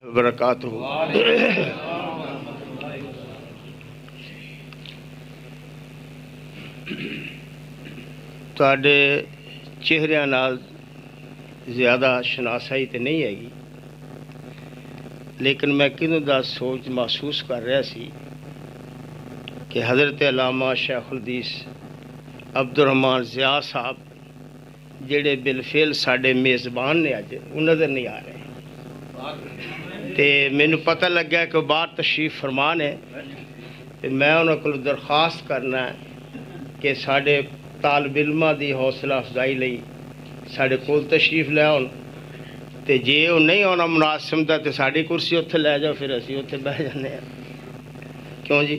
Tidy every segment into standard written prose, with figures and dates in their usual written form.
وبرکاتہ۔ تواڈے چہرے نال زیادہ شناسائی تے نہیں ہے گی، لیکن میں کنوں دا سوچ محسوس کر رہا سی کہ حضرت علامہ شیخ الحدیث عبدالرحمن ضیاء صاحب جڑے بالفعل ساڈے میزبان نے اج وہ نظر نہیں آ رہے، تے مینوں پتہ لگا کہ باہر تشریف فرمان ہے، تے میں انہاں کو درخواست کرنا ہے کہ ساڈے طالب علماں دی حوصلہ افزائی لئی ساڈے کول تشریف لے آؤ، تے جے وہ نہیں آنا مناسب دا تے ساڈی کرسی اتھے لے جاؤ، پھر اسی اتھے بہ جانے ہیں۔ کیوں جی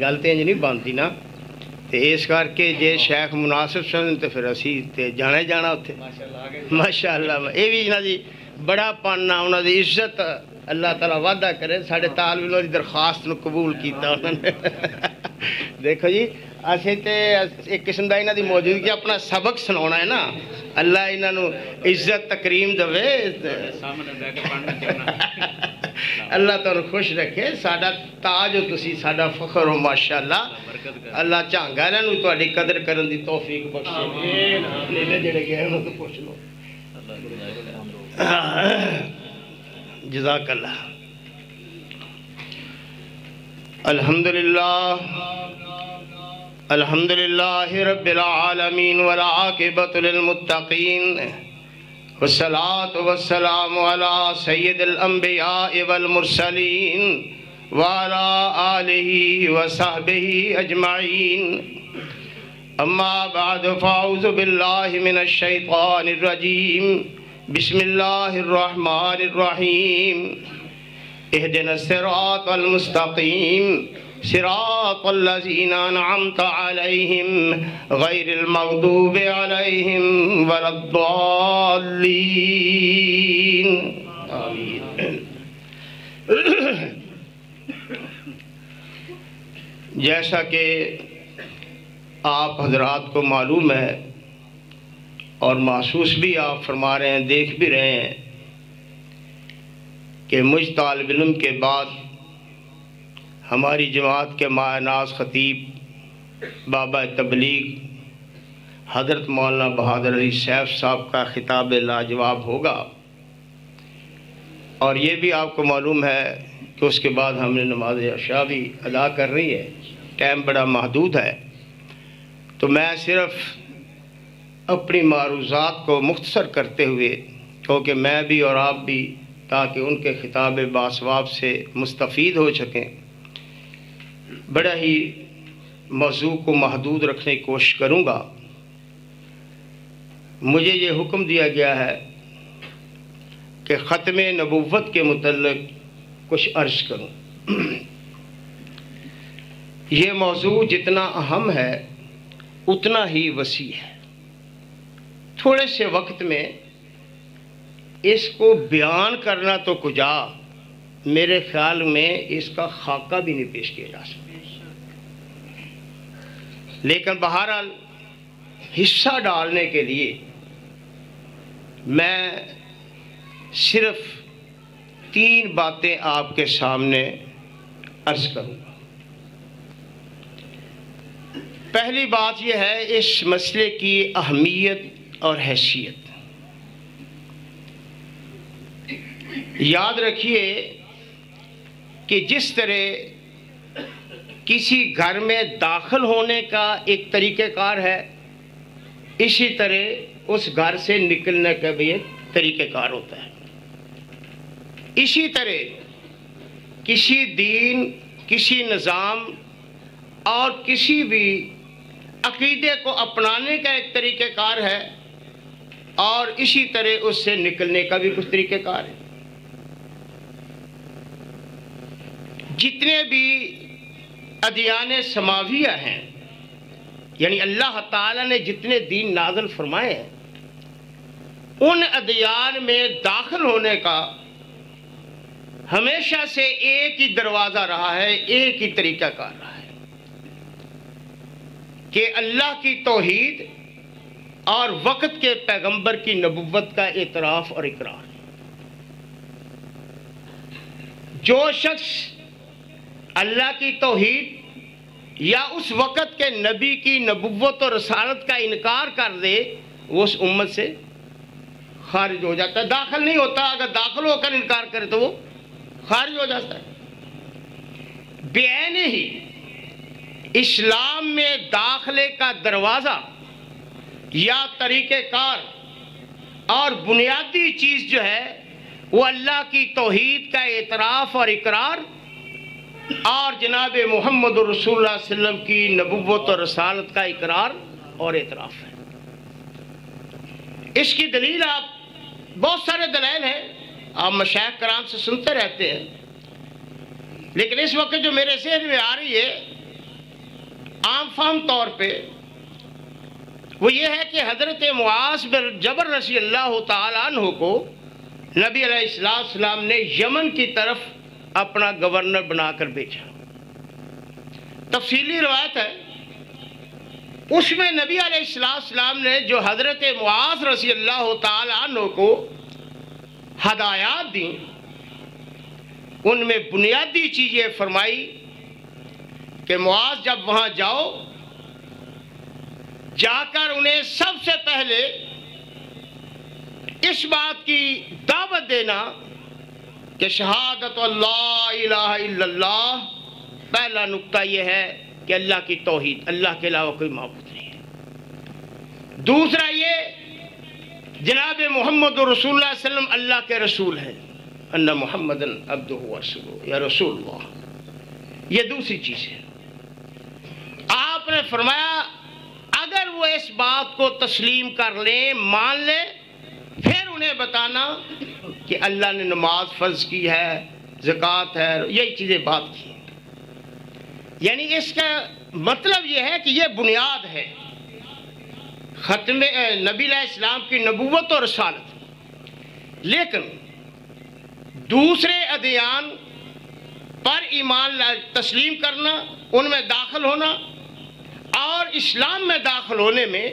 گل تے انج نہیں بنتی نا، تے اس کر کے جے شیخ مناسب سمجھن تے پھر اسی تے جانا ہی جانا اتھے۔ ماشاءاللہ یہ بھی انہاں دی بڑا پاننا، انہاں دی عزت اللہ تعالیٰ وعدہ کرے، ساڈے طالب علم دی درخواست نو قبول کیتا انہوں نے۔ دیکھو جی اسی تے ایک قسم دا انہاں دی موجودگی اپنا سبق سناونا ہے نا، اللہ انہاں نو عزت تکریم دے، اللہ تعالیٰ خوش رکھے، ساڈا تاج ہو تسی، ساڈا فخر ہو ماشاءاللہ، اللہ چانگا انہاں نو تہاڈی قدر کرن دی توفیق بخشے۔ لینے جڑے گئے انہاں تو پوچھ لو۔ جزاک اللہ۔ الحمدللہ الحمدللہ رب العالمین والعاقبۃ للمتقین والصلاة والسلام علی سید الانبیاء والمرسلین وعلی آلہ وصحبہ اجمعین، اما بعد فاعوذ باللہ من الشیطان الرجیم، بسم اللہ الرحمن الرحیم، اہدنا الصراط المستقیم صراط الذین انعمت علیہم غیر المغضوب علیہم ولا الضالین۔ آمین۔ جیسا کہ آپ حضرات کو معلوم ہے اور محسوس بھی آپ فرما رہے ہیں، دیکھ بھی رہے ہیں کہ مجھ طالب علم کے بعد ہماری جماعت کے ماہ ناز خطیب بابا تبلیغ حضرت مولانا بہادر علی سیف صاحب کا خطاب لاجواب ہوگا، اور یہ بھی آپ کو معلوم ہے کہ اس کے بعد ہم نے نماز عشاء بھی ادا کر رہی ہے، ٹائم بڑا محدود ہے، تو میں صرف اپنی معروضات کو مختصر کرتے ہوئے، کیونکہ میں بھی اور آپ بھی تاکہ ان کے خطاب باثواب سے مستفید ہو سکیں، بڑا ہی موضوع کو محدود رکھنے کی کوشش کروں گا۔ مجھے یہ حکم دیا گیا ہے کہ ختم نبوت کے متعلق کچھ عرض کروں۔ یہ موضوع جتنا اہم ہے اتنا ہی وسیع ہے، تھوڑے سے وقت میں اس کو بیان کرنا تو کجا، میرے خیال میں اس کا خاکہ بھی نہیں پیش کیا جا سکتا، لیکن بہرحال حصہ ڈالنے کے لیے میں صرف 3 باتیں آپ کے سامنے عرض کروں گا۔ پہلی بات یہ ہے اس مسئلے کی اہمیت اور حیثیت۔ یاد رکھیے کہ جس طرح کسی گھر میں داخل ہونے کا ایک طریقہ کار ہے، اسی طرح اس گھر سے نکلنے کا بھی ایک طریقہ کار ہوتا ہے۔ اسی طرح کسی دین، کسی نظام اور کسی بھی عقیدے کو اپنانے کا ایک طریقہ کار ہے، اور اسی طرح اس سے نکلنے کا بھی کچھ طریقہ کار ہے۔ جتنے بھی ادیان سماویہ ہیں، یعنی اللہ تعالیٰ نے جتنے دین نازل فرمائے ہیں، ان ادیان میں داخل ہونے کا ہمیشہ سے ایک ہی دروازہ رہا ہے، ایک ہی طریقہ کار رہا ہے کہ اللہ کی توحید اور وقت کے پیغمبر کی نبوت کا اعتراف اور اقرار۔ جو شخص اللہ کی توحید یا اس وقت کے نبی کی نبوت اور رسالت کا انکار کر دے وہ اس امت سے خارج ہو جاتا ہے، داخل نہیں ہوتا۔ اگر داخل ہو کر انکار کرے تو وہ خارج ہو جاتا ہے۔ بعین ہی اسلام میں داخلے کا دروازہ یا طریقہ کار اور بنیادی چیز جو ہے وہ اللہ کی توحید کا اعتراف اور اقرار اور جناب محمد رسول اللہ صلی اللہ علیہ وسلم کی نبوت اور رسالت کا اقرار اور اعتراف ہے۔ اس کی دلیل آپ بہت سارے دلائل ہیں، آپ مشائخ کرام سے سنتے رہتے ہیں، لیکن اس وقت جو میرے ذہن میں آ رہی ہے عام فہم طور پہ وہ یہ ہے کہ حضرت معاذ بن جبل رضی اللہ تعالیٰ عنہ کو نبی علیہ السلام نے یمن کی طرف اپنا گورنر بنا کر بھیجا۔ تفصیلی روایت ہے، اس میں نبی علیہ السلام نے جو حضرت معاذ رضی اللہ تعالیٰ عنہ کو ہدایات دیں ان میں بنیادی چیزیں فرمائی کہ معاذ جب وہاں جاؤ، جا کر انہیں سب سے پہلے اس بات کی دعوت دینا کہ شہادت اللہ الہ الا اللہ، پہلا نقطہ یہ ہے کہ اللہ کی توحید، اللہ کے علاوہ کوئی معبود نہیں ہے۔ دوسرا یہ جناب محمد رسول اللہ صلی اللہ علیہ وسلم اللہ کے رسول ہیں، ان محمد عبدہ ورسولہ یا رسول اللہ، یہ دوسری چیز ہے۔ آپ نے فرمایا اگر وہ اس بات کو تسلیم کر لیں، مان لیں، پھر انہیں بتانا کہ اللہ نے نماز فرض کی ہے، زکوٰۃ ہے، یہی چیزیں بات کی۔ یعنی اس کا مطلب یہ ہے کہ یہ بنیاد ہے ختم نبی علیہ السلام کی نبوت اور رسالت۔ لیکن دوسرے ادیان پر ایمان تسلیم کرنا، ان میں داخل ہونا اور اسلام میں داخل ہونے میں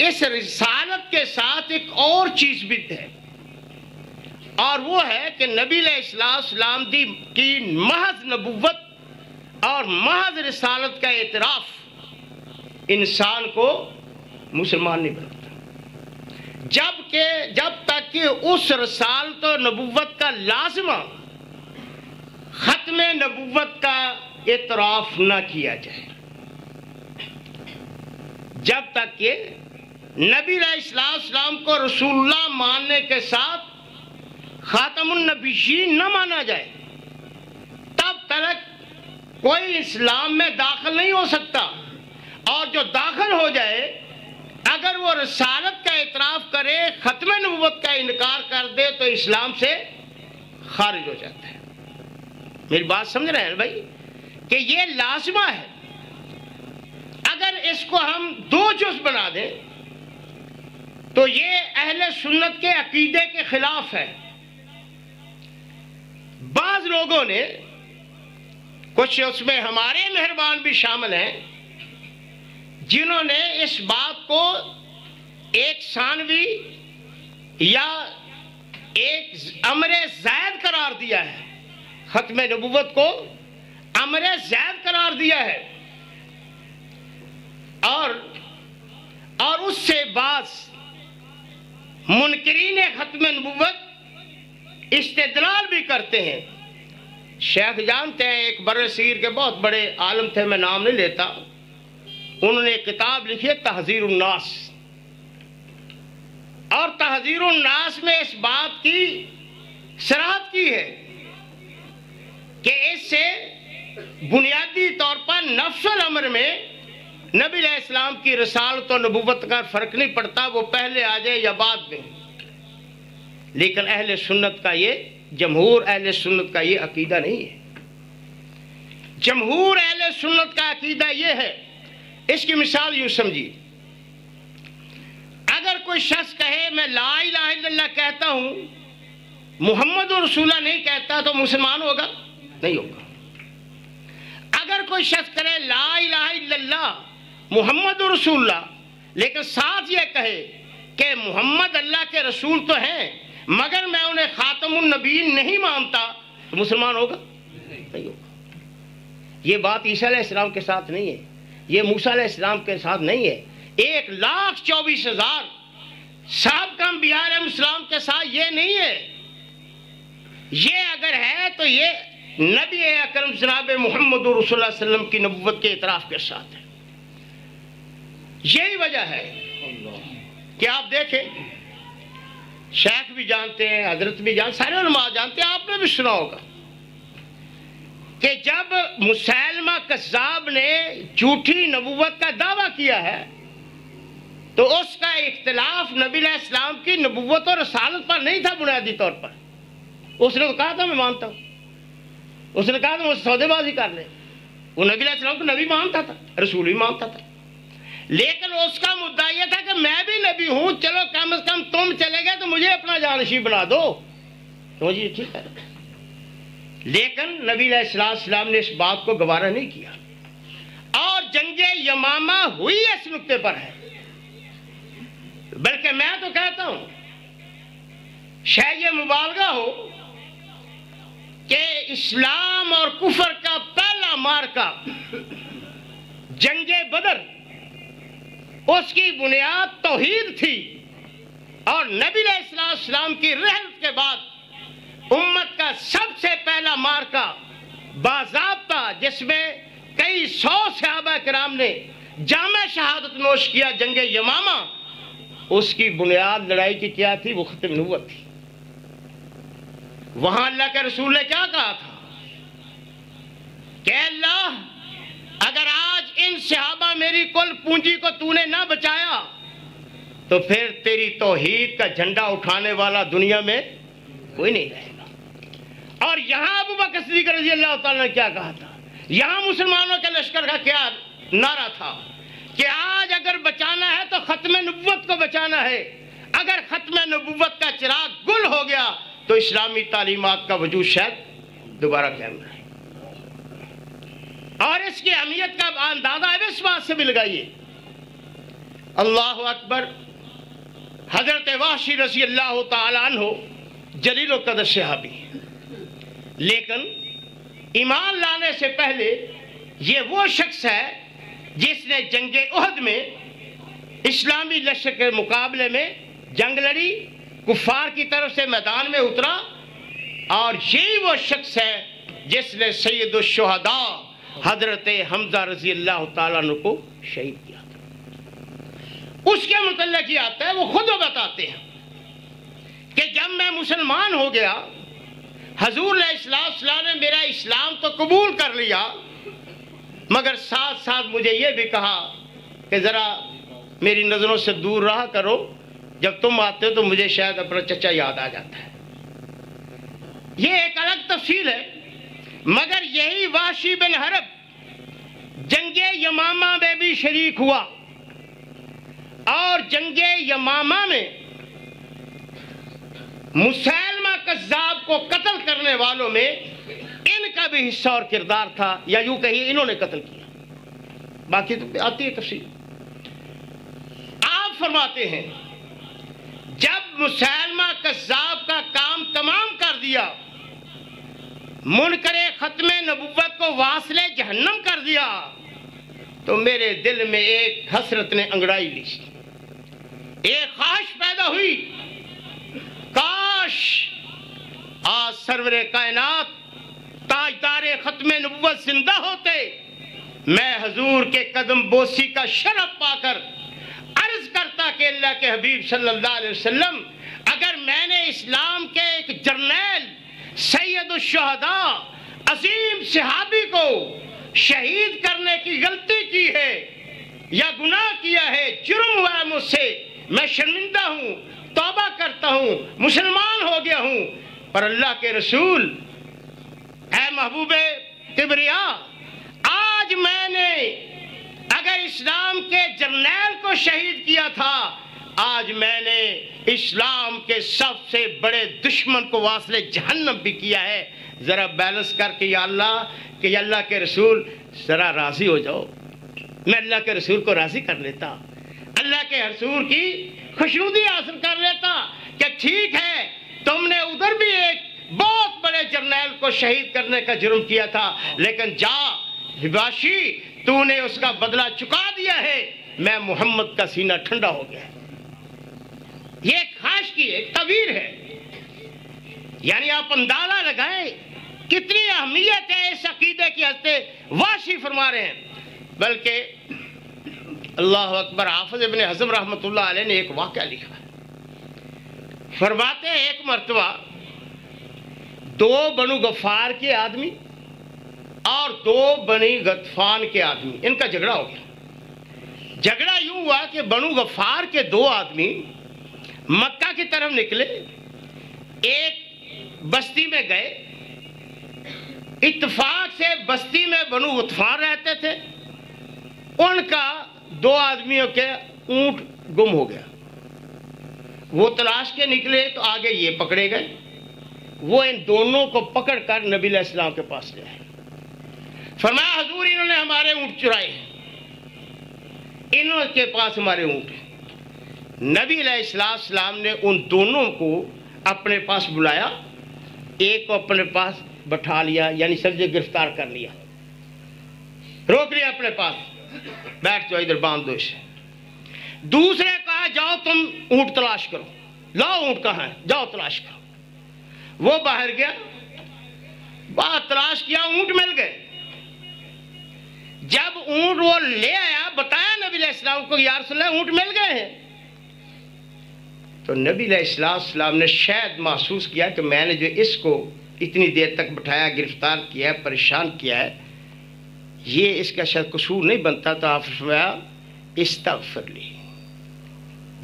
اس رسالت کے ساتھ ایک اور چیز بھی ہے، اور وہ ہے کہ نبی علیہ السلام کی محض نبوت اور محض رسالت کا اعتراف انسان کو مسلمان نہیں بناتا جب تک کہ اس رسالت و نبوت کا لازمہ ختم نبوت کا اعتراف نہ کیا جائے، جب تک کہ نبی علیہ السلام کو رسول اللہ ماننے کے ساتھ خاتم النبیین نہ مانا جائے، تب تک کوئی اسلام میں داخل نہیں ہو سکتا، اور جو داخل ہو جائے اگر وہ رسالت کا اعتراف کرے، ختم نبوت کا انکار کر دے تو اسلام سے خارج ہو جاتا ہے۔ میری بات سمجھ رہے ہیں بھائی کہ یہ لازمہ ہے۔ اگر اس کو ہم دو جز بنا دیں تو یہ اہل سنت کے عقیدے کے خلاف ہے۔ بعض لوگوں نے، کچھ اس میں ہمارے مہربان بھی شامل ہیں، جنہوں نے اس بات کو ایک ثانوی یا ایک امر زائد قرار دیا ہے، ختم نبوت کو امر زائد قرار دیا ہے، اور اس سے بعض منکرین ختم نبوت استدلال بھی کرتے ہیں۔ شیخ جانتے ہیں، ایک برصغیر کے بہت بڑے عالم تھے، میں نام نہیں لیتا، انہوں نے کتاب لکھی ہے تحذیر الناس، اور تحذیر الناس میں اس بات کی صراحت کی ہے کہ اس سے بنیادی طور پر نفس الامر میں نبی علیہ السلام کی رسالت و نبوت کا فرق نہیں پڑتا، وہ پہلے آ جائے یا بعد میں۔ لیکن اہل سنت کا یہ، جمہور اہل سنت کا یہ عقیدہ نہیں ہے۔ جمہور اہل سنت کا عقیدہ یہ ہے، اس کی مثال یوں سمجھیے، اگر کوئی شخص کہے میں لا الہ الا اللہ کہتا ہوں، محمد رسول اللہ نہیں کہتا، تو مسلمان ہوگا؟ نہیں ہوگا۔ اگر کوئی شخص کرے لا الہ الا اللہ محمد رسول اللہ، لیکن ساتھ یہ کہے کہ محمد اللہ کے رسول تو ہیں مگر میں انہیں خاتم النبیین نہیں مانتا، تو مسلمان ہوگا؟ نہیں ہوگا۔ یہ بات عیسیٰ علیہ السلام کے ساتھ نہیں ہے، یہ موسیٰ علیہ السلام کے ساتھ نہیں ہے، 1,24,000 سابقہ انبیاء علیہ السلام کے ساتھ یہ نہیں ہے۔ یہ اگر ہے تو یہ نبی اکرم جناب محمد رسول اللہ صلی اللہ علیہ وسلم کی نبوت کے اعتراف کے ساتھ ہے۔ یہی وجہ ہے کہ آپ دیکھیں، شیخ بھی جانتے ہیں، حضرت بھی جانتے، سارے علماء جانتے ہیں، آپ نے بھی سنا ہوگا کہ جب مسیلمہ کذاب نے جھوٹی نبوت کا دعویٰ کیا ہے تو اس کا اختلاف نبی علیہ السلام کی نبوت اور رسالت پر نہیں تھا بنیادی طور پر۔ اس نے تو کہا تھا میں مانتا ہوں، اس نے کہا تھا مجھے سودے بازی کر لے، وہ نبی علیہ السلام کو نبی مانتا تھا، رسول بھی مانتا تھا، لیکن اس کا مدعا یہ تھا کہ میں بھی نبی ہوں، چلو کم از کم تم چلے گئے تو مجھے اپنا جانشین بنا دو، تو جی ٹھیک ہے۔ لیکن نبی علیہ السلام نے اس بات کو گوارا نہیں کیا، اور جنگ یمامہ ہوئی اس نقطے پر ہے۔ بلکہ میں تو کہتا ہوں شاید یہ مبالغہ ہو کہ اسلام اور کفر کا پہلا مارکا جنگ بدر، اس کی بنیاد توحید تھی، اور نبی علیہ السلام کی رحلت کے بعد امت کا سب سے پہلا مارکا باضابطہ، جس میں کئی 100 صحابہ کرام نے جامع شہادت نوش کیا، جنگ یمامہ، اس کی بنیاد لڑائی کی کیا تھی؟ وہ ختم نبوت تھی۔ وہاں اللہ کے رسول نے کیا کہا تھا کہ اللہ اگر آج ان صحابہ میری کل پونجی کو تو نے نہ بچایا تو پھر تیری توحید کا جھنڈا اٹھانے والا دنیا میں کوئی نہیں رہے گا۔ اور یہاں ابو بکر صدیق رضی اللہ تعالیٰ نے کیا کہا تھا؟ یہاں مسلمانوں کے لشکر کا کیا نعرہ تھا کہ آج اگر بچانا ہے تو ختم نبوت کو بچانا ہے، اگر ختم نبوت کا چراغ گل ہو گیا تو اسلامی تعلیمات کا وجود شاید دوبارہ قائم رہے۔ اور اس کی اہمیت کا اندازہ اس بات سے بھی لگائیے، اللہ اکبر، حضرت وحشی رضی اللہ تعالیٰ عنہ جلیل القدر صحابی، لیکن ایمان لانے سے پہلے یہ وہ شخص ہے جس نے جنگ احد میں اسلامی لشکر کے مقابلے میں جنگ لڑی، کفار کی طرف سے میدان میں اترا، اور یہی وہ شخص ہے جس نے سید الشہداء حضرت حمزہ رضی اللہ تعالیٰ عنہ کو شہید کیا تھا۔ اس کے متعلق یہ آتا ہے، وہ خود بتاتے ہیں کہ جب میں مسلمان ہو گیا، حضور علیہ السلام نے میرا اسلام تو قبول کر لیا، مگر ساتھ ساتھ مجھے یہ بھی کہا کہ ذرا میری نظروں سے دور رہا کرو، جب تم آتے ہو تو مجھے شاید اپنا چچا یاد آ جاتا ہے۔ یہ ایک الگ تفصیل ہے، مگر یہی وحشی بن حرب جنگ یمامہ میں بھی شریک ہوا، اور جنگ یمامہ میں مسیلمہ کذاب کو قتل کرنے والوں میں ان کا بھی حصہ اور کردار تھا، یا یوں کہیے انہوں نے قتل کیا، باقی تو آتی ہے تفصیل۔ آپ فرماتے ہیں جب مسیلمہ کذاب کا کام تمام کر دیا، منکر ختم نبوت کو واصل جہنم کر دیا، تو میرے دل میں ایک حسرت نے انگڑائی لی، ایک خواہش پیدا ہوئی، کاش آج سرور کائنات تاجدار ختم نبوت زندہ ہوتے، میں حضور کے قدم بوسی کا شرف پا کر عرض کرتا کہ اللہ کے حبیب صلی اللہ علیہ وسلم، اگر میں نے اسلام کے ایک جرنیل سید الشہداء عظیم صحابی کو شہید کرنے کی غلطی کی ہے یا گناہ کیا ہے، جرم ہوا ہے مجھ سے، میں شرمندہ ہوں، توبہ کرتا ہوں، مسلمان ہو گیا ہوں، پر اللہ کے رسول، اے محبوب کبریا، آج میں نے اگر اسلام کے جرنیل کو شہید کیا تھا، آج میں نے اسلام کے سب سے بڑے دشمن کو واصل جہنم بھی کیا ہے، ذرا بیلنس کر کے یا اللہ کے رسول ذرا راضی ہو جاؤ۔ میں اللہ کے رسول کو راضی کر لیتا، اللہ کے رسول کی خوشنودی حاصل کر لیتا کہ ٹھیک ہے، تم نے ادھر بھی ایک بہت بڑے جرنیل کو شہید کرنے کا جرم کیا تھا، لیکن جا حباشی تو نے اس کا بدلہ چکا دیا ہے، میں محمد کا سینہ ٹھنڈا ہو گیا۔ یہ ایک خواہش کی ایک تعبیر ہے، یعنی آپ اندازہ لگائیں کتنی اہمیت ہے اس عقیدے کی۔ حضرت واشی فرما رہے ہیں، بلکہ اللہ اکبر، حافظ ابن حزم رحمۃ اللہ علیہ نے ایک واقعہ لکھا، فرماتے ہیں ایک مرتبہ دو بنو غفار کے آدمی اور دو بنی غطفان کے آدمی، ان کا جھگڑا ہو گیا۔ جھگڑا یوں ہوا کہ بنو غفار کے دو آدمی مکہ کی طرف نکلے، ایک بستی میں گئے، اتفاق سے بستی میں بنو غطفان رہتے تھے، ان کا دو آدمیوں کے اونٹ گم ہو گیا۔ وہ تلاش کے نکلے تو آگے یہ پکڑے گئے، وہ ان دونوں کو پکڑ کر نبی علیہ السلام کے پاس لے آئے۔ فرمایا حضور انہوں نے ہمارے اونٹ چرائے ہیں، انہوں کے پاس ہمارے اونٹ ہیں۔ نبی علیہ السلام نے ان دونوں کو اپنے پاس بلایا، ایک کو اپنے پاس بٹھا لیا، یعنی سمجھے گرفتار کر لیا، روک لیا اپنے پاس، بیٹھ جاؤ ادھر، باندھ دو اسے۔ دوسرے کہا جاؤ تم اونٹ تلاش کرو، لاؤ اونٹ کہاں ہے، جاؤ تلاش کرو۔ وہ باہر گیا، باہر تلاش کیا، اونٹ مل گئے۔ جب اونٹ وہ لے آیا، بتایا نبی علیہ السلام کو، یا رسول اللہ اونٹ مل گئے ہیں، تو نبی علیہ السلام نے شاید محسوس کیا کہ میں نے جو اس کو اتنی دیر تک بٹھایا، گرفتار کیا ہے، پریشان کیا ہے، یہ اس کا شاید قصور نہیں بنتا، تو آپ فرمایا استغفر لی۔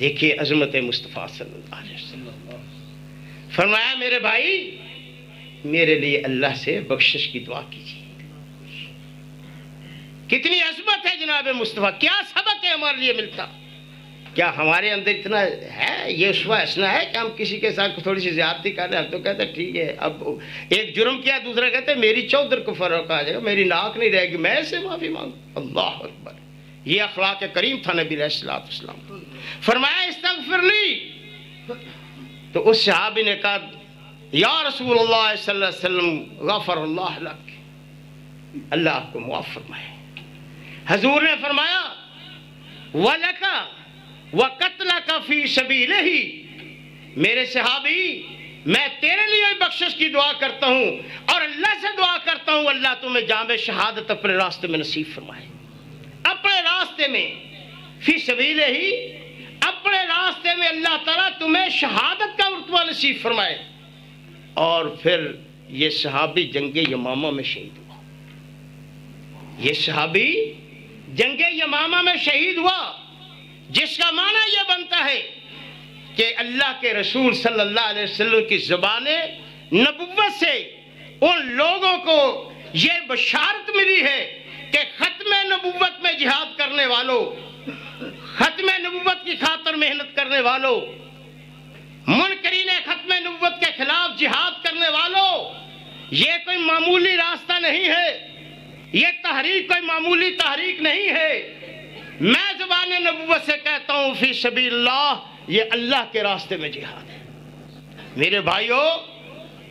دیکھیے عظمت مصطفیٰ صلی اللہ علیہ وسلم، فرمایا میرے بھائی میرے لیے اللہ سے بخشش کی دعا کیجیے۔ کتنی عظمت ہے جناب مصطفیٰ، کیا سبق ہے ہمارے لیے ملتا۔ کیا ہمارے اندر اتنا ہے یہ اسوہ حسنہ ہے کہ ہم کسی کے ساتھ تھوڑی سی زیادتی کر رہے ہیں، ہم تو کہتے ہیں ٹھیک ہے، اب ایک جرم کیا دوسرا کہتے ہیں میری چودر کو فرق آ جائے گا، میری ناک نہیں رہے گی، میں اسے معافی مانگوں۔ اللہ اکبر، یہ اخلاق کریم تھا نبی علیہ السلام۔ فرمایا استغفر لی، تو اس صحابی نے کہا یا رسول اللہ صلی اللہ علیہ وسلم غفر اللہ لک، اللہ آپ کو معاف فرمائے۔ حضور نے فرمایا وَلَكَ وَقَتْلَكَ فِي سَبِيلِهِ، میرے صحابی میں تیرے لیے بخشش کی دعا کرتا ہوں اور اللہ سے دعا کرتا ہوں اللہ تمہیں جام شہادت اپنے راستے میں نصیب فرمائے۔ اپنے راستے میں فی سبیلہ، اپنے راستے میں اللہ تعالیٰ تمہیں شہادت کا رتبہ نصیب فرمائے۔ اور پھر یہ صحابی جنگ یمامہ میں شہید ہوا، یہ صحابی جنگ یمامہ میں شہید ہوا، جس کا معنی یہ بنتا ہے کہ اللہ کے رسول صلی اللہ علیہ وسلم کی زبان نبوت سے ان لوگوں کو یہ بشارت ملی ہے کہ ختم نبوت میں جہاد کرنے والوں، ختم نبوت کی خاطر محنت کرنے والوں، منکرین ختم نبوت کے خلاف جہاد کرنے والوں، یہ کوئی معمولی راستہ نہیں ہے، یہ تحریک کوئی معمولی تحریک نہیں ہے۔ میں زبان نبوت سے کہتا ہوں فی سبیل اللہ، یہ اللہ کے راستے میں جہاد ہے۔ میرے بھائیوں،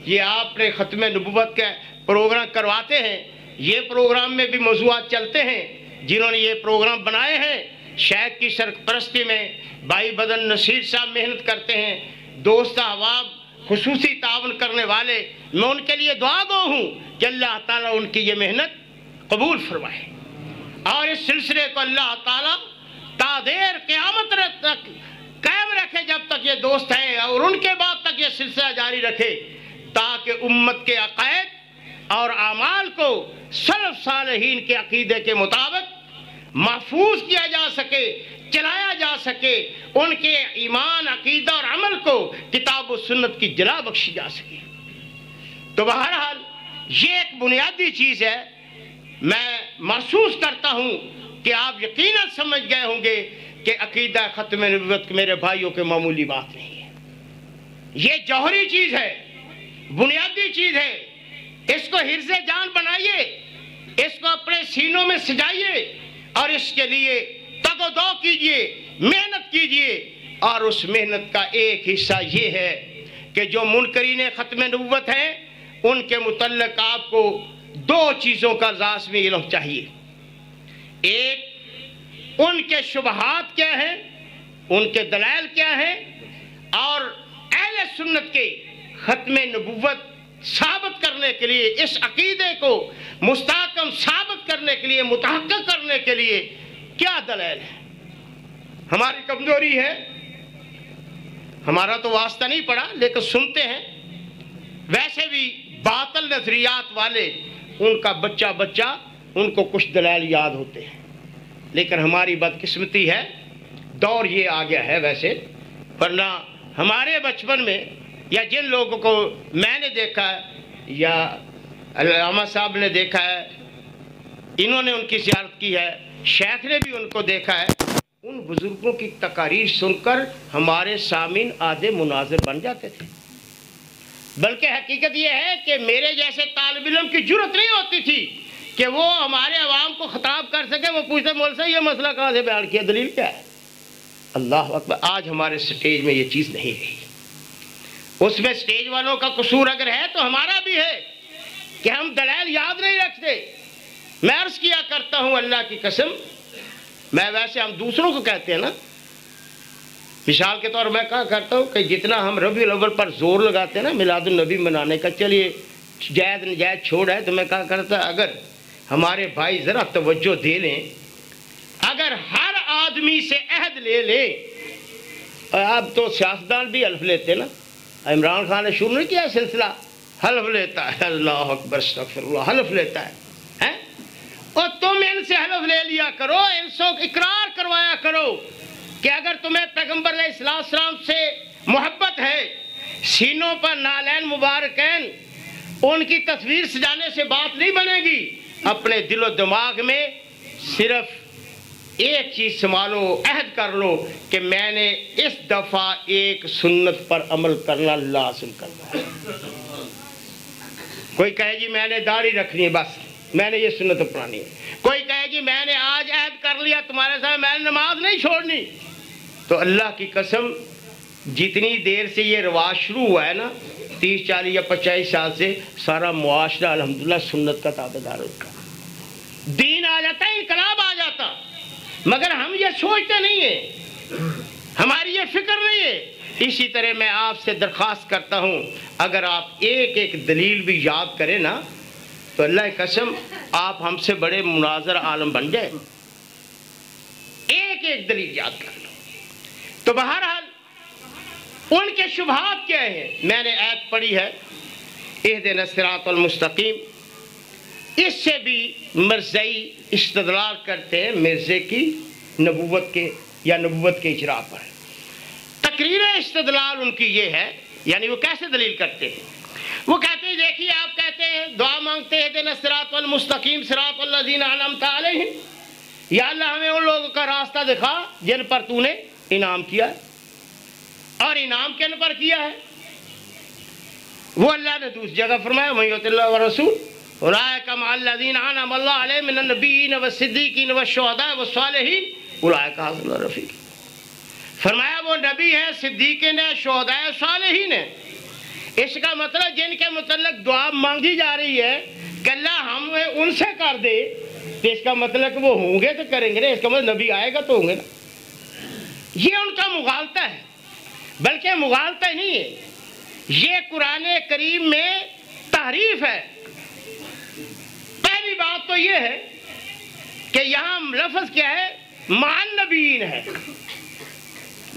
یہ آپ نے ختم نبوت کے پروگرام کرواتے ہیں، یہ پروگرام میں بھی موضوعات چلتے ہیں، جنہوں نے یہ پروگرام بنائے ہیں شیخ کی سرپرستی میں بھائی بدن نصیر صاحب محنت کرتے ہیں، دوست احباب خصوصی تعاون کرنے والے، میں ان کے لیے دعا گو ہوں کہ اللہ تعالیٰ ان کی یہ محنت قبول فرمائے، اور اس سلسلے کو اللہ تعالیٰ تا دیر قیامت تک قائم رکھے جب تک یہ دوست ہیں، اور ان کے بعد تک یہ سلسلہ جاری رکھے، تاکہ امت کے عقائد اور اعمال کو سلف صالحین کے عقیدے کے مطابق محفوظ کیا جا سکے، چلایا جا سکے، ان کے ایمان عقیدہ اور عمل کو کتاب و سنت کی جلا بخشی جا سکے۔ تو بہرحال یہ ایک بنیادی چیز ہے، میں محسوس کرتا ہوں کہ آپ یقیناً سمجھ گئے ہوں گے کہ عقیدہ ختم نبوت میرے بھائیوں کے معمولی بات نہیں ہے، یہ جوہری چیز ہے، بنیادی چیز ہے۔ اس کو حرز جان بنائیے، اس کو اپنے سینوں میں سجائیے، اور اس کے لیے تگ و دو کیجئے، محنت کیجئے، اور اس محنت کا ایک حصہ یہ ہے کہ جو منکرین ختم نبوت ہیں ان کے متعلق آپ کو دو چیزوں کا لازمی علم چاہیے. ایک، ان کے شبہات کیا ہیں، ان کے دلائل کیا ہیں، اور اہل سنت کے ختم نبوت ثابت کرنے کے لیے، اس عقیدے کو مستحکم ثابت کرنے کے لیے، متحقق کرنے کے لیے کیا دلائل ہے. ہماری کمزوری ہے، ہمارا تو واسطہ نہیں پڑا لیکن سنتے ہیں. ویسے بھی باطل نظریات والے، ان کا بچہ ان کو کچھ دلائل یاد ہوتے ہیں، لیکن ہماری بدقسمتی ہے دور یہ آ گیا ہے. ویسے ورنہ ہمارے بچپن میں، یا جن لوگوں کو میں نے دیکھا ہے یا علامہ صاحب نے دیکھا ہے، انہوں نے ان کی زیارت کی ہے، شیخ نے بھی ان کو دیکھا ہے، ان بزرگوں کی تقاریر سن کر ہمارے سامعین آدھے مناظر بن جاتے تھے. بلکہ حقیقت یہ ہے کہ میرے جیسے طالب علم کی جرت نہیں ہوتی تھی کہ وہ ہمارے عوام کو خطاب کر سکے. وہ پوچھتے مول سے یہ مسئلہ کہاں سے بیان کیا، دلیل کیا ہے. اللہ اکبر. آج ہمارے سٹیج میں یہ چیز نہیں رہی. اس میں سٹیج والوں کا قصور اگر ہے تو ہمارا بھی ہے کہ ہم دلائل یاد نہیں رکھتے. میں عرض کیا کرتا ہوں اللہ کی قسم، میں ویسے ہم دوسروں کو کہتے ہیں نا، مثال کے طور میں کہا کرتا ہوں کہ جتنا ہم ربیع الاول پر زور لگاتے ہیں نا میلاد النبی منانے کا، چلیے جائز نجائز چھوڑ ہے، تو میں کہا کرتا اگر ہمارے بھائی ذرا توجہ دے لیں، اگر ہر آدمی سے عہد لے لیں. اب تو سیاستدان بھی حلف لیتے نا، عمران خان نے شروع نہیں کیا سلسلہ، حلف لیتا ہے، اللہ اکبر استغفر اللہ، حلف لیتا ہے. اور تم ان سے حلف لے لیا کرو، ان سے اقرار کروایا کرو کہ اگر تمہیں پیغمبر علیہ السلام سے محبت ہے، سینوں پر نالین مبارکین ان کی تصویر سجانے سے بات نہیں بنے گی. اپنے دل و دماغ میں صرف ایک چیز سنبھالو، عہد کر لو کہ میں نے اس دفعہ ایک سنت پر عمل کرنا لازم کرنا ہے. کوئی کہے جی میں نے داڑھی رکھنی ہے، بس میں نے یہ سنت اپنانی ہے. کوئی کہے جی میں نے آج عہد کر لیا تمہارے ساتھ، میں نے نماز نہیں چھوڑنی. تو اللہ کی قسم جتنی دیر سے یہ رواج شروع ہوا ہے نا، 30 40 یا 50 سال سے، سارا معاشرہ الحمدللہ سنت کا تابعدار ہوتا. دین آ جاتا ہے، انقلاب آ جاتا، مگر ہم یہ سوچتے نہیں ہیں، ہماری یہ فکر نہیں ہے. اسی طرح میں آپ سے درخواست کرتا ہوں، اگر آپ ایک ایک دلیل بھی یاد کریں نا، تو اللہ کی قسم آپ ہم سے بڑے مناظر عالم بن جائے. ایک ایک دلیل یاد کر لو. تو بہرحال ان کے شبہات کیا ہیں؟ میں نے آیت پڑھی ہے اہدنا الصراط المستقیم. اس سے بھی مرزائی استدلال کرتے ہیں مرزے کی نبوت کے یا نبوت کے اجرا پر. تقریر استدلال ان کی یہ ہے، یعنی وہ کیسے دلیل کرتے ہیں؟ وہ کہتے ہیں دیکھیے، آپ کہتے ہیں دعا مانگتے ہیں اہدنا الصراط المستقیم صراط الذین انعمت علیہم، یا اللہ ہمیں ان لوگوں کا راستہ دکھا جن پر تو نے انعام کیا ہے. اور انعام کن پر کیا ہے؟ وہ اللہ نے دوسری جگہ فرمایا من یطع اللہ ورسول اولئک مع الذین انعم اللہ علیہم من النبیین والصدیقین والشہداء والصالحین اولئک حسن رفیق. فرمایا وہ نبی ہیں، صدیقین ہیں، شہداء صالحین ہیں. اس کا مطلب جن کے متعلق دعا مانگی جا رہی ہے کہ اللہ ہمیں ان سے کر دے، تو اس کا مطلب وہ ہوں گے تو کریں گے نا، اس کا مطلب نبی آئے گا تو ہوں گے نا. یہ ان کا مغالطہ ہے، بلکہ مغالطہ نہیں ہے، یہ قرآن کریم میں تحریف ہے. پہلی بات تو یہ ہے کہ یہاں لفظ کیا ہے؟ مع النبیین ہے،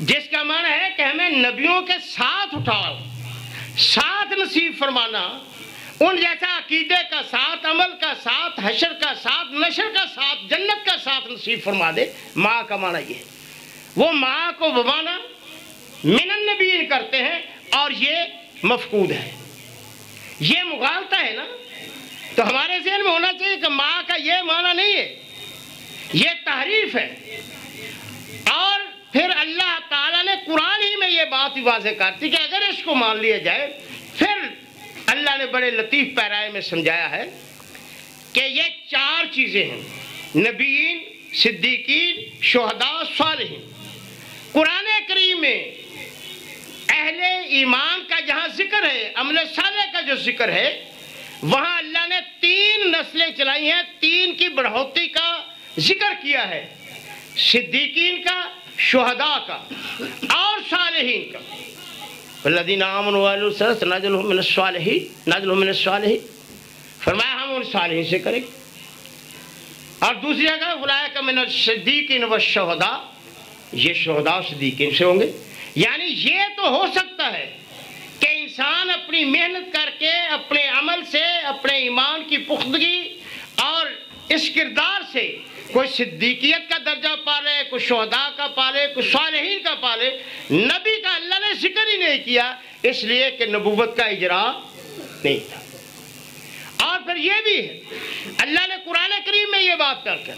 جس کا معنی ہے کہ ہمیں نبیوں کے ساتھ اٹھاؤ، ساتھ نصیب فرمانا، ان جیسا عقیدے کا ساتھ، عمل کا ساتھ، حشر کا ساتھ، نشر کا ساتھ، جنت کا ساتھ نصیب فرما دے. ماں کا معنی یہ ہے. وہ ماں کو بمانا من النبیین کرتے ہیں اور یہ مفقود ہے، یہ مغالطہ ہے نا. تو ہمارے ذہن میں ہونا چاہیے کہ ماں کا یہ معنی نہیں ہے، یہ تحریف ہے. اور پھر اللہ تعالیٰ نے قرآن ہی میں یہ بات واضح کرتی کہ اگر اس کو مان لیا جائے، پھر اللہ نے بڑے لطیف پیرائے میں سمجھایا ہے کہ یہ 4 چیزیں ہیں: نبیین، صدیقین، شہداء، صالحین. قرآن کریم میں اہل ایمان کا جہاں ذکر ہے، عمل صالح کا جو ذکر ہے، وہاں اللہ نے 3 نسلیں چلائی ہیں، 3 کی بڑھوتی کا ذکر کیا ہے، صدیقین کا، شہداء کا اور صالحین کا۔ والذین آمنوا وعملوا الصالحات نجعلهم من الصالحین، فرمایا ہم ان صالحین سے کریں گے۔ اور دوسری جگہ اولئک من الصدیقین والشہداء، یہ شہداء صدیقین سے ہوں گے۔ یعنی یہ تو ہو سکتا ہے کہ انسان اپنی محنت کر کے، اپنے عمل سے، اپنے ایمان کی پختگی اور اس کردار سے کوئی صدیقیت کا درجہ پالے، کوئی شہداء کا پالے، کوئی صالحین کا پالے۔ نبی کا اللہ نے ذکر ہی نہیں کیا، اس لیے کہ نبوت کا اجرا نہیں تھا۔ اور پھر یہ بھی ہے، اللہ نے قرآن کریم میں یہ بات کر دی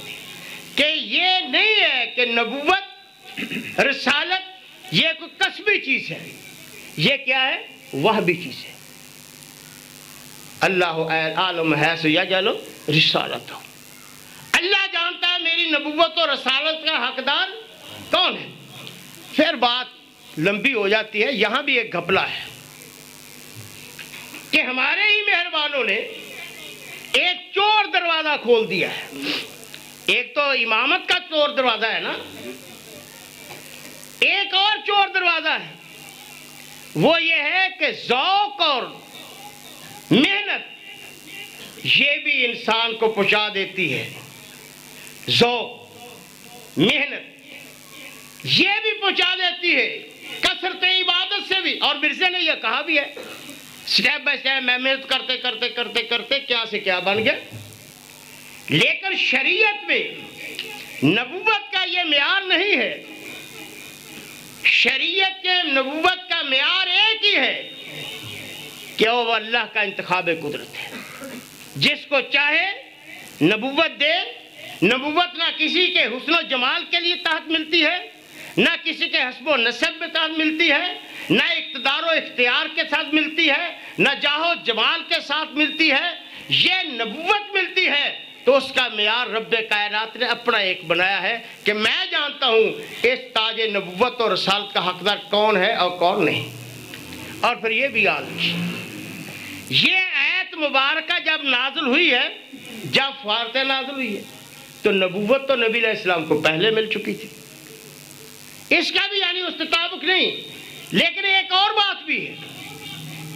کہ یہ نہیں ہے کہ نبوت، رسالت یہ کوئی کسبی چیز ہے، یہ کیا ہے؟ وہبی چیز ہے۔ اللہ عالم حیث یجعل رسالتہ، اللہ جانتا ہے میری نبوت اور رسالت کا حقدار کون ہے۔ پھر بات لمبی ہو جاتی ہے، یہاں بھی ایک گھپلہ ہے کہ ہمارے ہی مہربانوں نے ایک چور دروازہ کھول دیا ہے۔ ایک تو امامت کا چور دروازہ ہے نا، ایک اور چور دروازہ ہے، وہ یہ ہے کہ ذوق اور محنت یہ بھی انسان کو پہنچا دیتی ہے۔ ذوق، محنت یہ بھی پہنچا دیتی ہے، کثرت عبادت سے بھی۔ اور مرزا نے یہ کہا بھی ہے، سٹیپ بائی سٹیپ میں محنت کرتے کرتے کرتے کرتے کیا سے کیا بن گیا۔ لیکن شریعت میں نبوت کا یہ معیار نہیں ہے، شریعت کے نبوت کا معیار ایک ہی ہے کہ وہ اللہ کا انتخاب قدرت ہے، جس کو چاہے نبوت دے۔ نبوت نہ کسی کے حسن و جمال کے لیے تحت ملتی ہے، نہ کسی کے حسب و نسب میں تحت ملتی ہے، نہ اقتدار و اختیار کے ساتھ ملتی ہے، نہ جاہ و جمال کے ساتھ ملتی ہے۔ یہ نبوت ملتی ہے تو اس کا معیار رب کائنات نے اپنا ایک بنایا ہے کہ میں جانتا ہوں اس تاج نبوت اور رسالت کا حقدار کون ہے اور کون نہیں۔ اور پھر یہ بھی یاد رکھیے، یہ آیت مبارکہ جب نازل ہوئی ہے، جب فاتحہ نازل ہوئی ہے، تو نبوت تو نبی علیہ السلام کو پہلے مل چکی تھی، اس کا بھی یعنی اس تطابق نہیں۔ لیکن ایک اور بات بھی ہے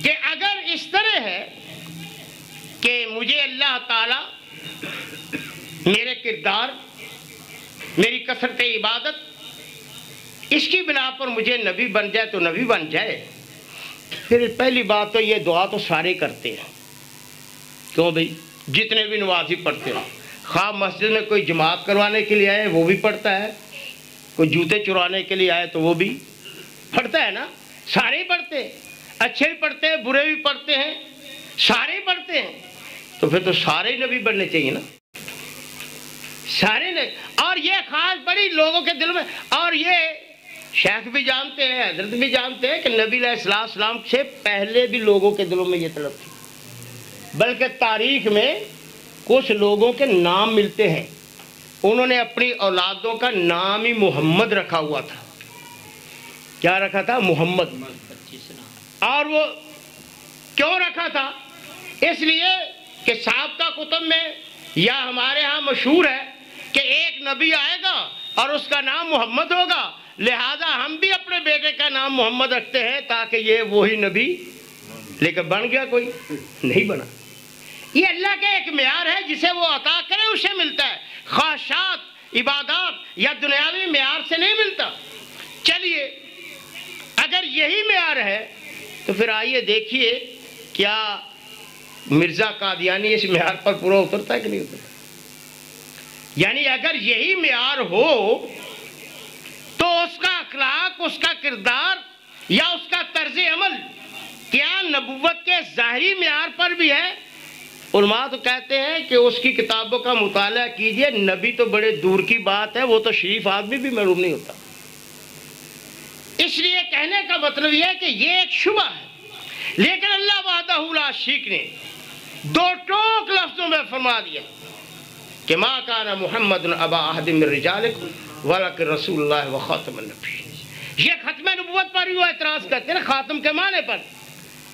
کہ اگر اس طرح ہے کہ مجھے اللہ تعالی میرے کردار، میری کثرت عبادت، اس کی بنا پر مجھے نبی بن جائے تو نبی بن جائے، پھر پہلی بات تو یہ دعا تو سارے کرتے ہیں۔ کیوں بھائی؟ جتنے بھی نمازی پڑھتے ہیں، خواہ مسجد میں کوئی جماعت کروانے کے لیے آئے وہ بھی پڑھتا ہے، کوئی جوتے چرانے کے لیے آئے تو وہ بھی پڑھتا ہے نا، سارے ہی پڑھتے ہیں، اچھے بھی پڑھتے ہیں، برے بھی پڑھتے ہیں، سارے ہی پڑھتے ہیں، تو پھر تو سارے نبی بننے چاہیے نا، سارے نے۔ اور یہ خاص بڑی لوگوں کے دل میں، اور یہ شیخ بھی جانتے ہیں، حضرت بھی جانتے ہیں کہ نبی علیہ السلام سے پہلے بھی لوگوں کے دلوں میں یہ طلب تھی، بلکہ تاریخ میں کچھ لوگوں کے نام ملتے ہیں، انہوں نے اپنی اولادوں کا نام ہی محمد رکھا ہوا تھا۔ کیا رکھا تھا؟ محمد۔ اور وہ کیوں رکھا تھا؟ اس لیے کہ سابقہ کتب میں یا ہمارے ہاں مشہور ہے کہ ایک نبی آئے گا اور اس کا نام محمد ہوگا، لہذا ہم بھی اپنے بیٹے کا نام محمد رکھتے ہیں تاکہ یہ وہی نبی۔ لیکن بن گیا کوئی؟ نہیں بنا۔ یہ اللہ کا ایک معیار ہے، جسے وہ عطا کرے اسے ملتا ہے، خواہشات، عبادات یا دنیاوی معیار سے نہیں ملتا۔ چلیے اگر یہی معیار ہے تو پھر آئیے دیکھیے کیا مرزا قادیانی اس معیار پر پورا اترتا ہے کہ نہیں اترتا؟ یعنی اگر یہی معیار ہو تو اس کا اخلاق، اس کا کردار یا اس کا طرز عمل کیا نبوت کے ظاہری معیار پر بھی ہے؟ علماء تو کہتے ہیں کہ اس کی کتابوں کا مطالعہ کیجئے، نبی تو بڑے دور کی بات ہے، وہ تو شریف آدمی بھی معلوم نہیں ہوتا۔ اس لیے کہنے کا مطلب یہ ہے کہ یہ ایک شبہ ہے، لیکن اللہ وحدہ لا شریک نے دو ٹوک لفظوں میں فرما دیا کہ ما کان محمد ابا احد من رجالکم ولکن رسول اللہ و خاتم النبیین۔ یہ ختم نبوت پر بھی وہ اعتراض کرتے ہیں، خاتم کے معنی پر،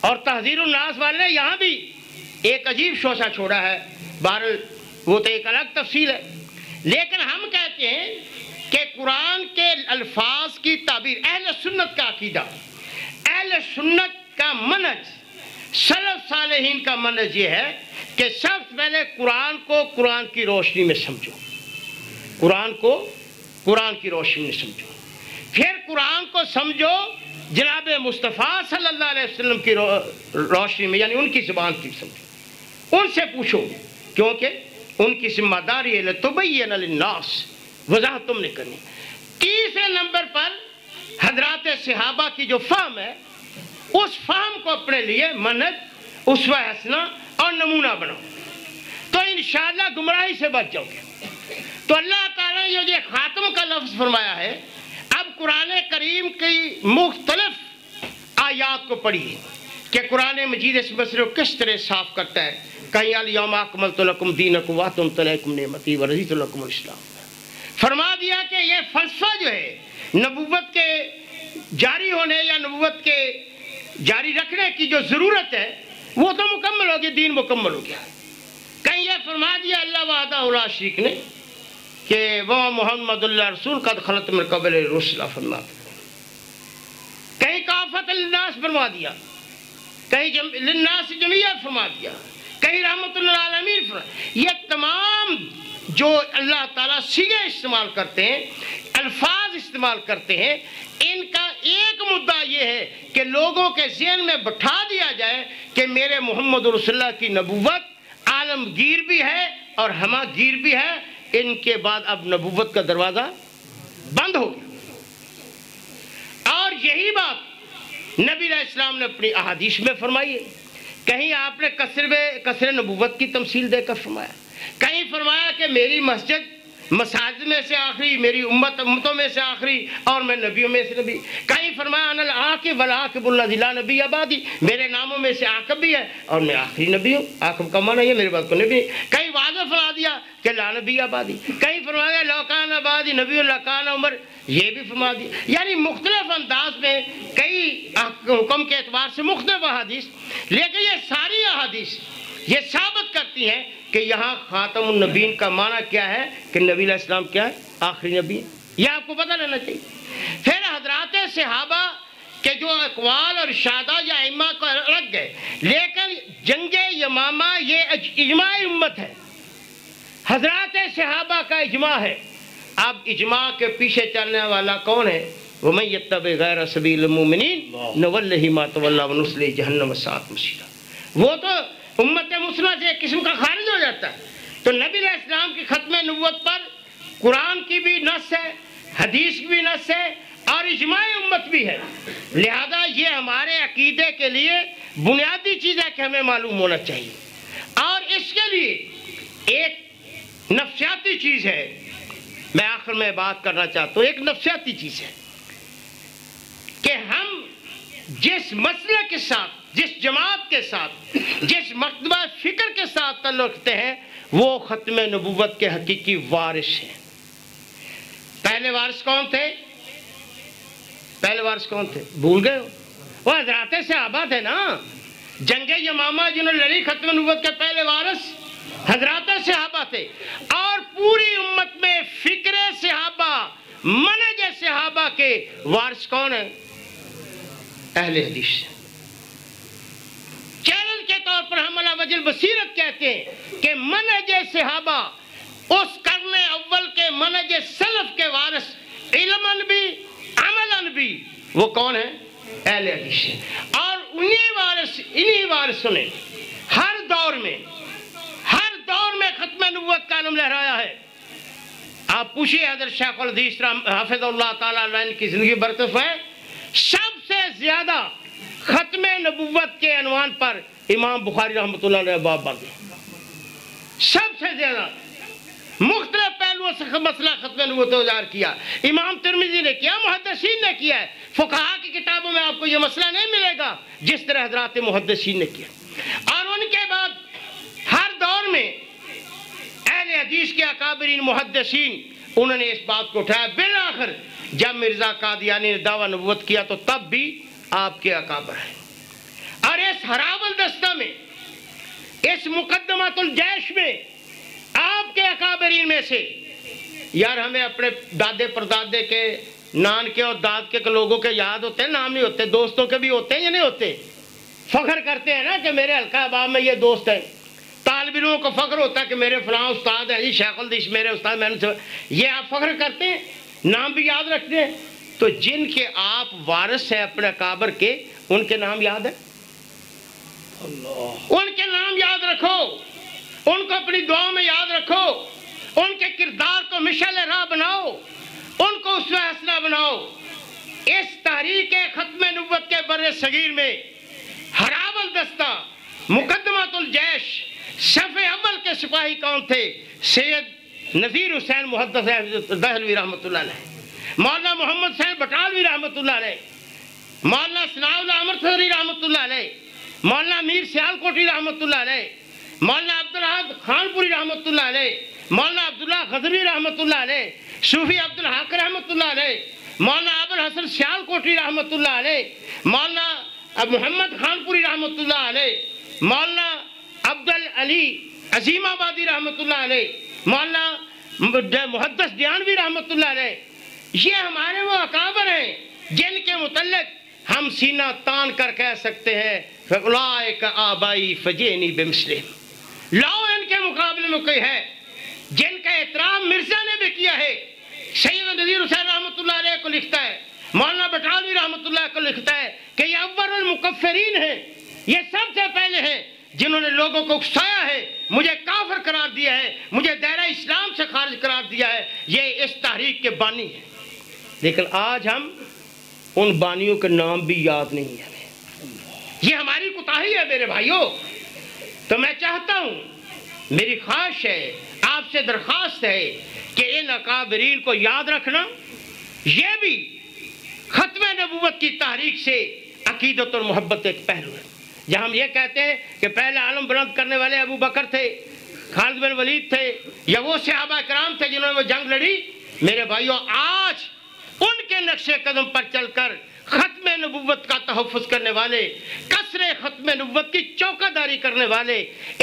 اور تحذیر الناس والے نے یہاں بھی ایک عجیب شوشہ چھوڑا ہے، بہرحال وہ تو ایک الگ تفصیل ہے، لیکن ہم کہتے ہیں کہ قرآن کے الفاظ کی تعبیر، اہل سنت کا عقیدہ، اہل سنت کا منہج، سلف صالحین کا منہج یہ ہے کہ سب سے پہلے قرآن کو قرآن کی روشنی میں سمجھو، قرآن کو قرآن کی روشنی میں سمجھو، پھر قرآن کو سمجھو جناب مصطفیٰ صلی اللہ علیہ وسلم کی روشنی میں، یعنی ان کی زبان کی سمجھو، ان سے پوچھو، کیونکہ ان کی ذمہ داری ہے لتبین للناس، وضاحت تم نے کرنی۔ تیسرے نمبر پر حضرات صحابہ کی جو فہم ہے، اس فہم کو اپنے لیے منہج، اسوہ حسنہ اور نمونہ بناؤ، تو انشاءاللہ گمراہی سے بچ جاؤ گے۔ تو اللہ تعالیٰ نے یہ خاتم کا لفظ فرمایا ہے، اب قرآن کریم کی مختلف آیات کو پڑھیے کہ قرآن مجید اس مسئلے کو کس طرح صاف کرتا ہے۔ کہیں الیوم اکملت لکم دینکم واتممت علیکم نعمتی ورضیت لکم الاسلام، فرما دیا کہ یہ فلسفہ جو ہے نبوت کے جاری ہونے یا نبوت کے جاری رکھنے کی جو ضرورت ہے وہ تو مکمل ہوگی، دین مکمل ہو گیا۔ کہیں یہ فرما دیا اللہ وحدہ لا شریک نے کہ وہ محمد اللہ رسول قد خلت من قبل الرسل فرما، کہیں کافۃ للناس فرما دیا، کہیں للناس جمیعا فرما دیا، کہیں رحمت للعالمین فرما۔ یہ تمام جو اللہ تعالیٰ صیغے استعمال کرتے ہیں، الفاظ استعمال کرتے ہیں، ان کا ایک مدعا یہ ہے کہ لوگوں کے ذہن میں بٹھا دیا جائے کہ میرے محمد رسول اللہ کی نبوت عالمگیر بھی ہے اور ہماگیر بھی ہے، ان کے بعد اب نبوت کا دروازہ بند ہو گیا۔ اور یہی بات نبی علیہ السلام نے اپنی احادیث میں فرمائی ہے، کہیں آپ نے قصر نبوت کی تمثیل دے کر فرمایا، کہیں فرمایا کہ میری مسجد مساجد میں سے آخری، میری امتوں میں سے آخری، اور میں نبیوں میں سے نبی، کہیں فرمایا انا العاقب والعاقب الذی لا نبی بعدی، میرے ناموں میں سے عاقب بھی ہے اور میں آخری نبی ہوں، عاقب کا معنی ہے میرے بعد کو نبی، کہیں واضح فرما دیا کہ لا نبی بعدی، کہیں فرمایا لو کان بعدی نبی لکان عمر، یہ بھی فرما دیا۔ یعنی مختلف انداز میں کئی حکم کے اعتبار سے مختلف احادیث، لیکن یہ ساری احادیث یہ ثابت کرتی ہیں کہ یہاں خاتم النبیین کا معنی کیا ہے کہ نبی علیہ السلام کیا ہے؟ آخری نبی ہے، یہ آپ کو پتہ رہنا چاہیے۔ پھر حضرات صحابہ کے جو اقوال اور ارشادات یا ائمہ کو الگ گئے، لیکن جنگ یمامہ یہ اجماع امت ہے، حضرات صحابہ کا اجماع ہے۔ اب اجماع کے پیچھے چلنے والا کون ہے؟ وَمَن يَتَّبِعْ غَيْرَ سَبِيلِ الْمُؤْمِنِينَ نُوَلِّهِ مَا تَوَلَّىٰ وَنُصْلِهِ جَهَنَّمَ وَسَاءَتْ مَصِيرًا، وہ تو امت مسلمہ سے ایک قسم کا خارج ہو جاتا ہے۔ تو نبی علیہ السلام کی ختم نبوت پر قرآن کی بھی نص ہے، حدیث کی بھی نص ہے اور اجماع امت بھی ہے، لہذا یہ ہمارے عقیدے کے لیے بنیادی چیز ہے کہ ہمیں معلوم ہونا چاہیے۔ اور اس کے لیے ایک نفسیاتی چیز ہے، میں آخر میں بات کرنا چاہتا ہوں، ایک نفسیاتی چیز ہے کہ ہم جس مسئلے کے ساتھ، جس جماعت کے ساتھ، جس مکتبہ فکر کے ساتھ تعلق رکھتے ہیں، وہ ختم نبوت کے حقیقی وارث ہیں۔ پہلے وارث کون تھے؟ پہلے وارث کون تھے؟ بھول گئے ہو؟ وہ حضرات صحابہ تھے نا، جنگ یمامہ جنہوں نے لڑی، ختم نبوت کے پہلے وارث حضرات صحابہ تھے۔ اور پوری امت میں فکر صحابہ، منہج صحابہ کے وارث کون ہیں؟ اہل حدیث۔ چیلنج کے طور پر ہم علی وجہ البصیرت کہتے ہیں کہ منہج صحابہ اس قرن اول کے منہج سلف کے وارث، علماً بھی عملاً بھی، وہ کون ہیں؟ اہل حدیث ہیں۔ اور انہی وارثوں نے ہر دور میں ختم نبوت کا علم لہرایا ہے۔ آپ پوچھئے حضرت شیخ الحدیث حافظ اللہ تعالیٰ علیہ کی زندگی برکت ہے، سب سے زیادہ ختم نبوت کے عنوان پر امام بخاری رحمۃ اللہ علیہ باب باندھے، سب سے زیادہ مختلف پہلوؤں سے مسئلہ ختم نبوت اجاگر کیا۔ امام ترمذی نے کیا، محدثین نے کیا ہے، فقہا کی کتابوں میں آپ کو یہ مسئلہ نہیں ملے گا جس طرح حضرات محدثین نے کیا۔ اور ان کے بعد ہر دور میں اہل حدیث کے اکابرین محدثین انہوں نے اس بات کو اٹھایا۔ بالآخر جب مرزا قادیانی نے دعویٰ نبوت کیا تو تب بھی آپ کے اکابر ہیں۔ اور اس ہراول دستہ میں اس مقدمۃ الجیش میں آپ کے اکابرین میں سے، یار ہمیں اپنے دادے پردادے کے، نان کے اور داد کے لوگوں کے یاد ہوتے ہیں، نام نہیں ہوتے، دوستوں کے بھی ہوتے ہیں یا نہیں ہوتے؟ فخر کرتے ہیں نا کہ میرے حلقہ احباب میں یہ دوست ہے، طالب علموں کو فخر ہوتا ہے کہ میرے فلاں استاد ہے جی، شیخ الحدیث میرے استاد، میں نے یہ آپ فخر کرتے ہیں، نام بھی یاد رکھتے ہیں۔ تو جن کے آپ وارث ہیں اپنے اکابر کے، ان کے نام یاد ہے؟ ان کے نام یاد رکھو، ان کو اپنی دعا میں یاد رکھو، ان کے کردار کو مشعل راہ بناؤ، ان کو اسوہ حسنہ بناؤ۔ اس تحریک ختم نبوت کے بر صغیر میں ہراول دستہ، مقدمۃ الجیش، صف اول کے سپاہی کون تھے؟ سید نذیر حسین محدث دہلوی رحمۃ اللہ علیہ، مولانا محمد حسین بٹالوی رحمۃ اللہ علیہ، مولانا ثناء اللہ امرتسری رحمۃ اللہ علیہ، مولانا میر سیال کوٹی رحمۃ اللہ علیہ، مولانا عبدالحق خانپوری رحمۃ اللہ علیہ، مولانا عبداللہ غزنوی رحمۃ اللہ علیہ، صوفی عبدالحق رحمۃ اللہ علیہ، مولانا ابوالحسن سیال کوٹی رحمۃ اللہ علیہ، مولانا محمد خانپوری رحمۃ اللہ علیہ، مولانا عبدالعلی عظیم آبادی رحمۃ اللہ علیہ، مولانا محدث دیانوی رحمۃ اللہ علیہ، یہ ہمارے وہ اکابر ہیں جن کے متعلق ہم سینہ تان کر کہہ سکتے ہیں فَأُولَٰئِکَ آبائی فَجِئْنِی بِمِثْلِہِم۔ لاؤ ان کے مقابلے میں کوئی ہے جن کا احترام مرزا نے بھی کیا ہے۔ سید نذیر حسین رحمۃ اللہ علیہ کو لکھتا ہے، مولانا بٹالوی رحمۃ اللہ کو لکھتا ہے کہ یہ اول المکفرین ہیں، یہ سب سے پہلے ہیں جنہوں نے لوگوں کو اکسایا ہے، مجھے کافر قرار دیا ہے، مجھے دائرہ اسلام سے خارج قرار دیا ہے، یہ اس تحریک کے بانی ہیں۔ لیکن آج ہم ان بانیوں کے نام بھی یاد نہیں ہیں، یہ ہماری کوتاہی ہے میرے بھائیوں۔ تو میں چاہتا ہوں، میری خواہش ہے، آپ سے درخواست ہے کہ ان اکابرین کو یاد رکھنا، یہ بھی ختم نبوت کی تحریک سے عقیدت اور محبت ایک پہلو ہے۔ جہاں ہم یہ کہتے ہیں کہ پہلے عالم بلند کرنے والے ابو بکر تھے، خالد بن ولید تھے، یا وہ صحابہ کرام تھے جنہوں نے وہ جنگ لڑی، میرے بھائیوں آج ان کے نقش قدم پر چل کر ختم نبوت کا تحفظ کرنے والے، کسر ختم نبوت کی چوکہ داری کرنے والے،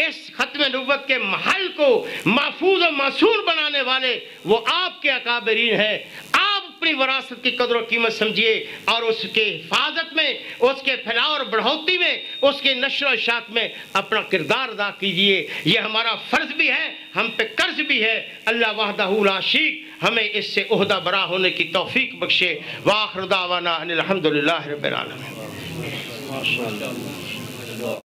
اس ختم نبوت کے محل کو محفوظ و معصوم بنانے والے وہ آپ کے اکابرین ہیں۔ آپ اپنی وراثت کی قدر و قیمت سمجھیے اور اس کے حفاظت میں، اس کے پھیلاؤ اور بڑھوتی میں، اس کے نشر و اشاعت میں اپنا کردار ادا کیجیے۔ یہ ہمارا فرض بھی ہے، ہم پہ قرض بھی ہے۔ اللہ وحدہ لا شریک ہمیں اس سے عہدہ برا ہونے کی توفیق بخشے۔ وآخر دعوانا ان الحمدللہ رب العالمین۔